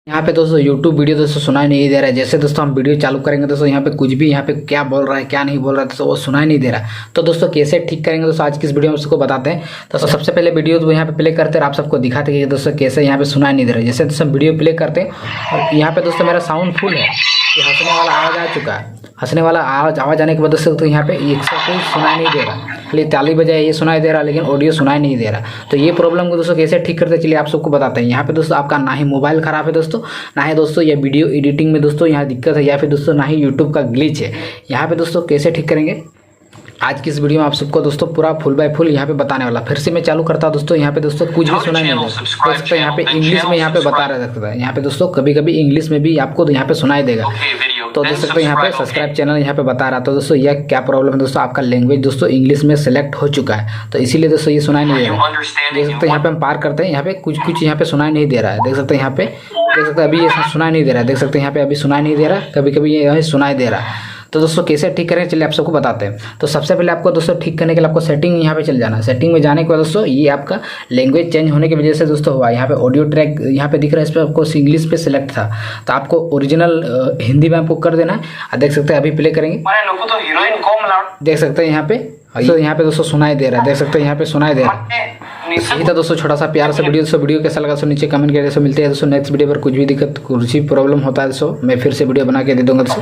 यहाँ पे दोस्तों YouTube वीडियो दोस्तों सुनाई नहीं दे रहा है। जैसे दोस्तों हम वीडियो चालू करेंगे दोस्तों यहाँ पे कुछ भी यहाँ पे क्या बोल रहा है क्या नहीं बोल रहा है दोस्तों वो सुनाई नहीं दे रहा है। तो दोस्तों कैसे ठीक करेंगे दोस्तों आज की इस वीडियो में उसको बताते हैं। तो सबसे पहले वीडियो तो यहाँ पे प्ले करते हैं और आप सबको दिखाते हैं कि दोस्तों कैसे यहाँ पे सुनाई नहीं दे रहा है। जैसे दोस्तों वीडियो प्ले करते हैं और यहाँ पे दोस्तों मेरा साउंड फुल है, ये हंसने वाला आवाज़ आ चुका है। हंसने वाला आवाज़ आने के बाद दोस्तों तो यहाँ पे एक कोई सुनाई नहीं दे रहा, खाली ताली बजाए ये सुनाई दे रहा लेकिन ऑडियो सुनाई नहीं दे रहा। तो ये प्रॉब्लम को दोस्तों कैसे ठीक करते हैं चलिए आप सबको बताते हैं। यहाँ पे दोस्तों आपका ना ही मोबाइल ख़राब है दोस्तों, ना ही दोस्तों ये वीडियो एडिटिंग में दोस्तों यहाँ दिक्कत है, या फिर दोस्तों ना ही यूट्यूब का ग्लिच है। यहाँ पे दोस्तों कैसे ठीक करेंगे आज की इस वीडियो में आप सबको दोस्तों पूरा फुल बाय फुल यहाँ पे बताने वाला। फिर से मैं चालू करता हूँ दोस्तों, यहाँ पे दोस्तों कुछ भी सुनाई नहीं देगा। देख सकते हैं यहाँ पे इंग्लिश में यहाँ पे बता रहा सकता है। यहाँ पे दोस्तों कभी कभी इंग्लिश में भी आपको यहाँ पे सुनाई देगा। तो देख सकते हैं यहाँ पे सब्सक्राइब चैनल यहाँ पे बता रहा। तो दोस्तों यह क्या प्रॉब्लम है दोस्तों, आपका लैंग्वेज दोस्तों इंग्लिश में सेलेक्ट हो चुका है, तो इसीलिए दोस्तों ये सुनाई नहीं दे रहा है। देख सकते हैं यहाँ पे हम पार करते हैं, यहाँ पे कुछ यहाँ पे सुनाई नहीं दे रहा है। देख सकते हैं यहाँ पे, देख सकते हैं अभी ये सुनाई नहीं दे रहा है। देख सकते हैं यहाँ पे अभी सुनाई नहीं दे रहा है, कभी कभी ये सुनाई दे रहा है। तो दोस्तों कैसे ठीक करें चलिए आप सबको बताते हैं। तो सबसे पहले आपको दोस्तों ठीक करने के लिए आपको सेटिंग यहाँ पे चल जाना है। सेटिंग में जाने के बाद दोस्तों ये आपका लैंग्वेज चेंज होने की वजह से दोस्तों हुआ। यहाँ पे ऑडियो ट्रैक यहाँ पे दिख रहा है, इस पर आपको इंग्लिश पे सिलेक्ट था, तो आपको ओरिजिनल हिंदी में आपको कर देना है। देख सकते हैं अभी प्ले करेंगे, देख सकते हैं यहाँ पे, तो यहाँ पे दोस्तों सुनाई दे रहा है। देख सकते हैं यहाँ पे सुनाई दे रहा है। यही था दोस्तों छोटा सा प्यार से वीडियो। दोस्तों वीडियो कैसा लगा दोस्तों नीचे कमेंट करिए। दोस्तों मिलते हैं दोस्तों नेक्स्ट वीडियो पर। कुछ भी दिक्कत कुछ भी प्रॉब्लम होता है दोस्तों मैं फिर से वीडियो बना के दे दूंगा दोस्तों।